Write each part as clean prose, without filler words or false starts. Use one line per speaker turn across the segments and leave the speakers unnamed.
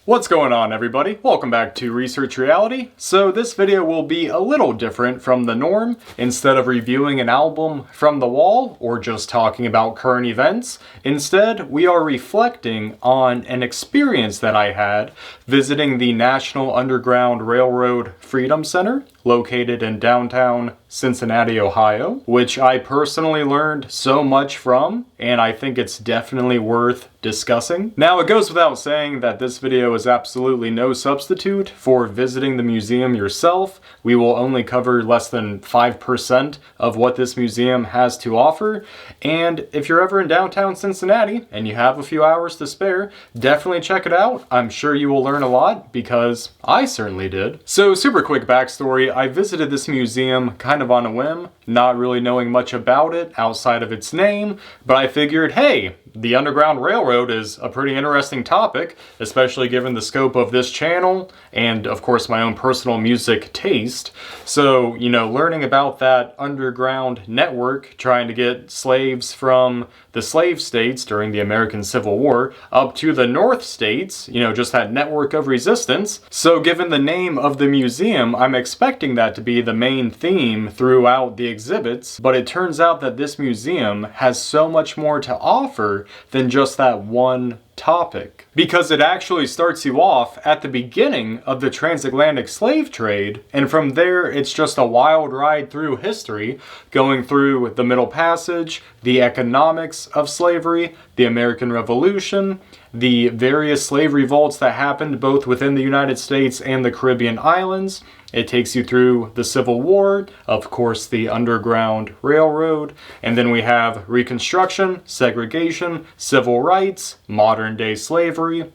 What's going on, everybody? Welcome back to Research Reality. So this video will be a little different from the norm. Instead of reviewing an album from the wall or just talking about current events, instead we are reflecting on an experience that I had visiting the National Underground Railroad Freedom Center located in downtown Cincinnati, Ohio, which I personally learned so much from, and I think it's definitely worth discussing. Now, it goes without saying that this video is absolutely no substitute for visiting the museum yourself. We will only cover less than 5% of what this museum has to offer, and if you're ever in downtown Cincinnati and you have a few hours to spare, definitely check it out. I'm sure you will learn a lot, because I certainly did. So, super quick backstory. I visited this museum kind of on a whim, not really knowing much about it outside of its name, but I figured, hey, the Underground Railroad is a pretty interesting topic, especially given the scope of this channel and, of course, my own personal music taste. So, learning about that underground network trying to get slaves from the slave states during the American Civil War up to the North states, just that network of resistance. So, given the name of the museum, I'm expecting that to be the main theme throughout the exhibits, but it turns out that this museum has so much more to offer than just that one topic, because it actually starts you off at the beginning of the transatlantic slave trade, and from there it's just a wild ride through history, going through the Middle Passage, the economics of slavery, the American Revolution, the various slave revolts that happened both within the United States and the Caribbean islands. It takes you through the Civil War, of course the Underground Railroad, and then we have Reconstruction, segregation, civil rights, modern day slavery.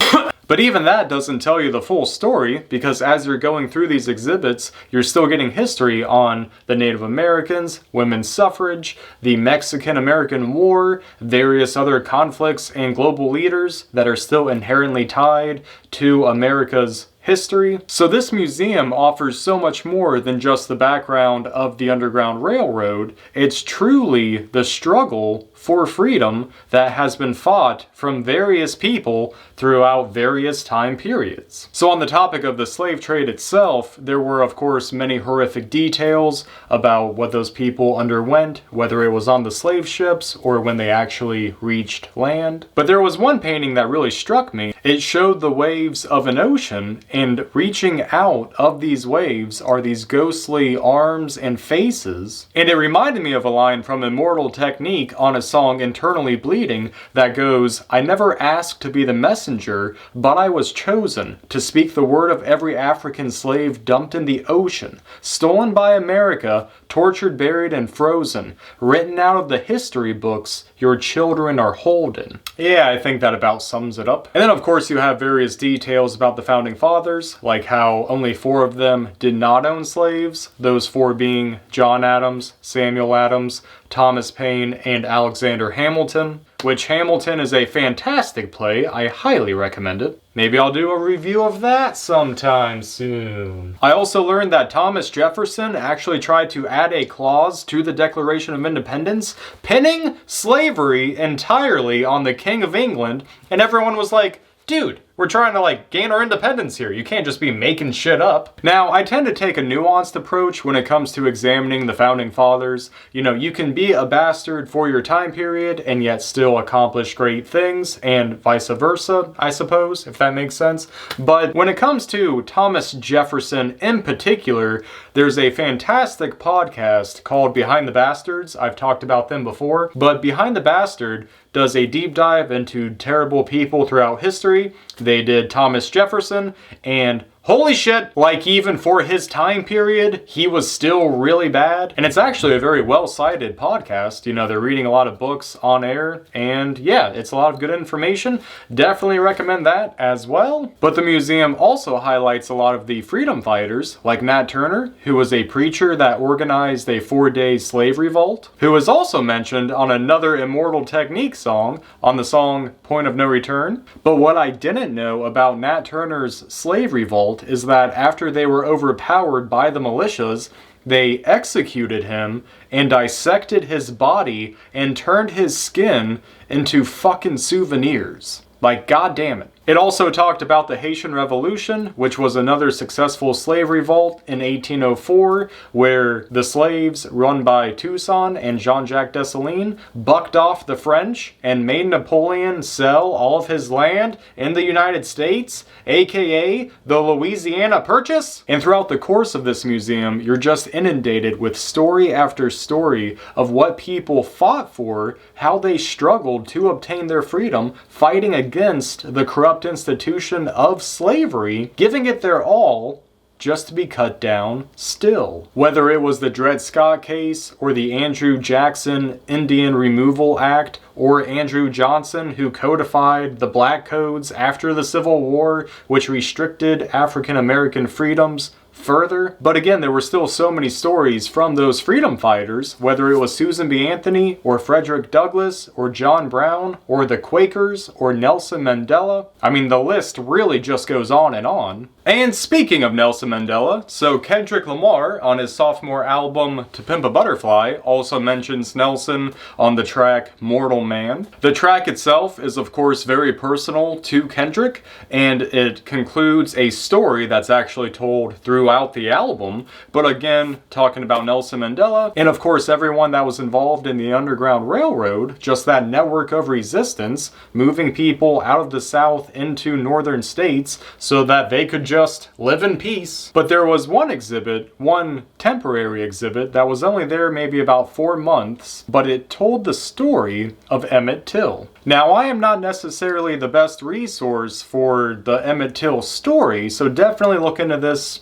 But even that doesn't tell you the full story, because as you're going through these exhibits, you're still getting history on the Native Americans, women's suffrage, the Mexican-American War, various other conflicts and global leaders that are still inherently tied to America's history. So this museum offers so much more than just the background of the Underground Railroad. It's truly the struggle for freedom that has been fought from various people throughout various time periods. So on the topic of the slave trade itself, there were of course many horrific details about what those people underwent, whether it was on the slave ships or when they actually reached land. But there was one painting that really struck me. It showed the waves of an ocean, and reaching out of these waves are these ghostly arms and faces. And it reminded me of a line from Immortal Technique on a song Internally Bleeding that goes, "I never asked to be the messenger, but I was chosen to speak the word of every African slave dumped in the ocean, stolen by America, tortured, buried, and frozen, written out of the history books your children are holding." Yeah, I think that about sums it up. And then of course you have various details about the Founding Fathers, like how only 4 of them did not own slaves, those 4 being John Adams, Samuel Adams, Thomas Paine, and Alexander Hamilton, which Hamilton is a fantastic play. I highly recommend it. Maybe I'll do a review of that sometime soon. I also learned that Thomas Jefferson actually tried to add a clause to the Declaration of Independence, pinning slavery entirely on the King of England, and everyone was like, dude, we're trying to gain our independence here. You can't just be making shit up. Now, I tend to take a nuanced approach when it comes to examining the Founding Fathers. You can be a bastard for your time period and yet still accomplish great things, and vice versa, I suppose, if that makes sense. But when it comes to Thomas Jefferson in particular, there's a fantastic podcast called Behind the Bastards. I've talked about them before, but Behind the Bastard does a deep dive into terrible people throughout history. They did Thomas Jefferson, and holy shit, even for his time period, he was still really bad. And it's actually a very well-cited podcast. They're reading a lot of books on air, and yeah, it's a lot of good information. Definitely recommend that as well. But the museum also highlights a lot of the freedom fighters, like Nat Turner, who was a preacher that organized a 4-day slave revolt, who was also mentioned on another Immortal Technique song, on the song Point of No Return. But what I didn't know about Nat Turner's slave revolt is that after they were overpowered by the militias, they executed him and dissected his body and turned his skin into fucking souvenirs. God damn it. It also talked about the Haitian Revolution, which was another successful slave revolt in 1804, where the slaves, run by Toussaint and Jean-Jacques Dessalines, bucked off the French and made Napoleon sell all of his land in the United States, aka the Louisiana Purchase. And throughout the course of this museum, you're just inundated with story after story of what people fought for, how they struggled to obtain their freedom, fighting against the corrupt institution of slavery, giving it their all just to be cut down still. Whether it was the Dred Scott case, or the Andrew Jackson Indian Removal Act, or Andrew Johnson, who codified the Black Codes after the Civil War, which restricted African American freedoms further. But again, there were still so many stories from those freedom fighters, whether it was Susan B. Anthony, or Frederick Douglass, or John Brown, or the Quakers, or Nelson Mandela. I mean, the list really just goes on and on. And speaking of Nelson Mandela, so Kendrick Lamar on his sophomore album To Pimp a Butterfly also mentions Nelson on the track Mortal Man. The track itself is of course very personal to Kendrick, and it concludes a story that's actually told throughout the album, but again, talking about Nelson Mandela, and of course everyone that was involved in the Underground Railroad, just that network of resistance, moving people out of the South into northern states so that they could just live in peace. But there was one exhibit, one temporary exhibit, that was only there maybe about 4 months, but it told the story of Emmett Till. Now, I am not necessarily the best resource for the Emmett Till story, so definitely look into this,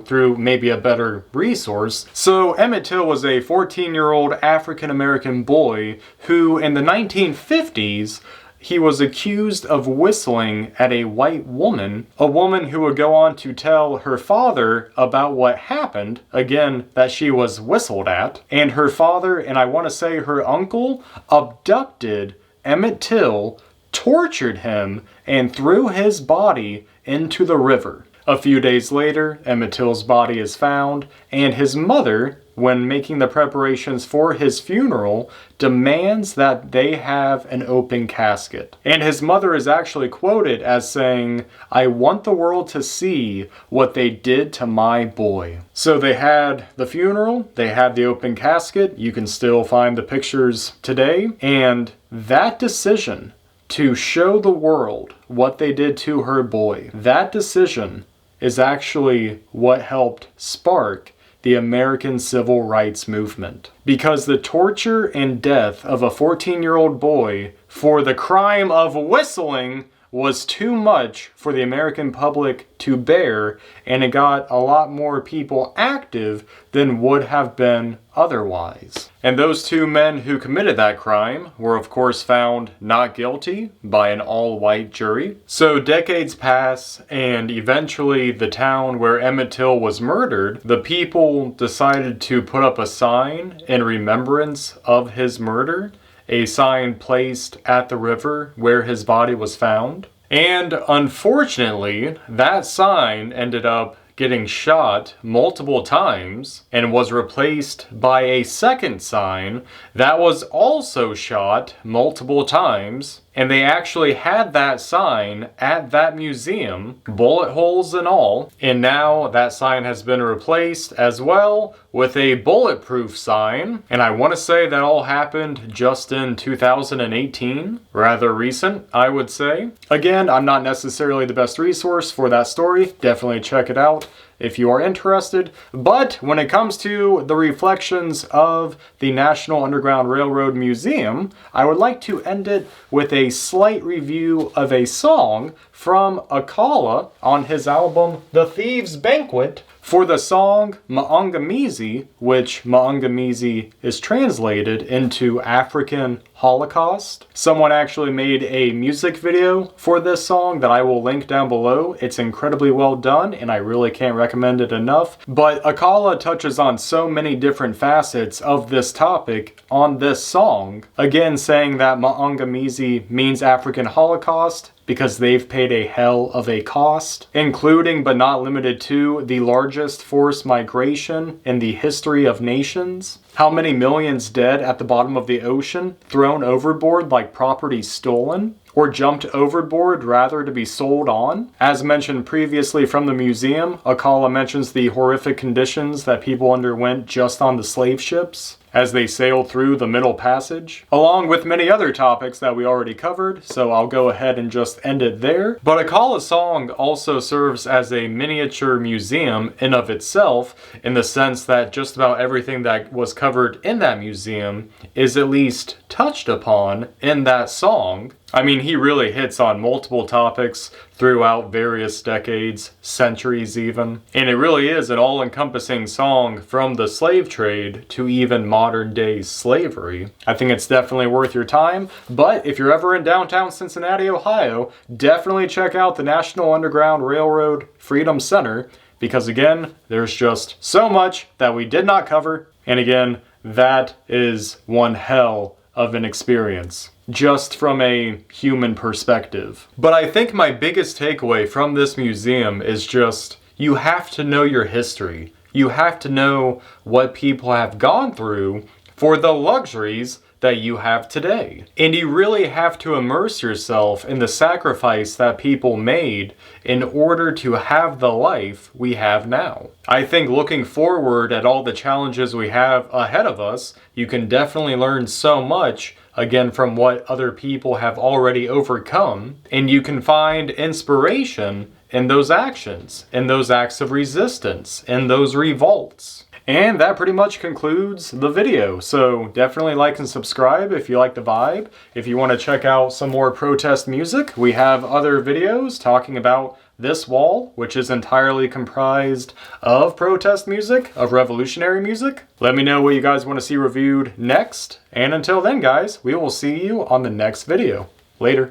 through maybe a better resource. So, Emmett Till was a 14-year-old African-American boy who, in the 1950s, he was accused of whistling at a white woman, a woman who would go on to tell her father about what happened, again, that she was whistled at, and her father, and I want to say her uncle, abducted Emmett Till, tortured him, and threw his body into the river. A few days later, Emmett Till's body is found, and his mother, when making the preparations for his funeral, demands that they have an open casket. And his mother is actually quoted as saying, "I want the world to see what they did to my boy." So they had the funeral, they had the open casket, you can still find the pictures today, and that decision to show the world what they did to her boy, that decision is actually what helped spark the American Civil Rights Movement. Because the torture and death of a 14-year-old boy for the crime of whistling was too much for the American public to bear, and it got a lot more people active than would have been otherwise. And those two men who committed that crime were of course found not guilty by an all-white jury. So decades pass, and eventually the town where Emmett Till was murdered, the people decided to put up a sign in remembrance of his murder, a sign placed at the river where his body was found. And unfortunately, that sign ended up getting shot multiple times and was replaced by a second sign that was also shot multiple times. And they actually had that sign at that museum, bullet holes and all, and now that sign has been replaced as well with a bulletproof sign. And I want to say that all happened just in 2018, rather recent, I would say. Again, I'm not necessarily the best resource for that story, definitely check it out if you are interested. But when it comes to the reflections of the National Underground Railroad Museum, I would like to end it with a slight review of a song from Akala on his album The Thieves' Banquet for the song Maangamizi, which Maangamizi is translated into African Holocaust. Someone actually made a music video for this song that I will link down below. It's incredibly well done and I really can't recommend it enough. But Akala touches on so many different facets of this topic on this song. Again, saying that Maangamizi means African Holocaust because they've paid a hell of a cost, including but not limited to the largest forced migration in the history of nations. How many millions dead at the bottom of the ocean, thrown overboard like property stolen? or jumped overboard rather to be sold on. As mentioned previously from the museum, Akala mentions the horrific conditions that people underwent just on the slave ships as they sailed through the Middle Passage, along with many other topics that we already covered, so I'll go ahead and just end it there. But Akala's song also serves as a miniature museum in of itself, in the sense that just about everything that was covered in that museum is at least touched upon in that song. I mean, he really hits on multiple topics throughout various decades, centuries even. And it really is an all-encompassing song from the slave trade to even modern day slavery. I think it's definitely worth your time, but if you're ever in downtown Cincinnati, Ohio, definitely check out the National Underground Railroad Freedom Center, because again, there's just so much that we did not cover, and again, that is one hell of an experience, just from a human perspective. But I think my biggest takeaway from this museum is just, you have to know your history. You have to know what people have gone through for the luxuries that you have today. And you really have to immerse yourself in the sacrifice that people made in order to have the life we have now. I think looking forward at all the challenges we have ahead of us, you can definitely learn so much, again, from what other people have already overcome, and you can find inspiration in those actions, in those acts of resistance, in those revolts. And that pretty much concludes the video, so definitely like and subscribe if you like the vibe. If you want to check out some more protest music, we have other videos talking about this wall, which is entirely comprised of protest music, of revolutionary music. Let me know what you guys want to see reviewed next, and until then guys, we will see you on the next video. Later.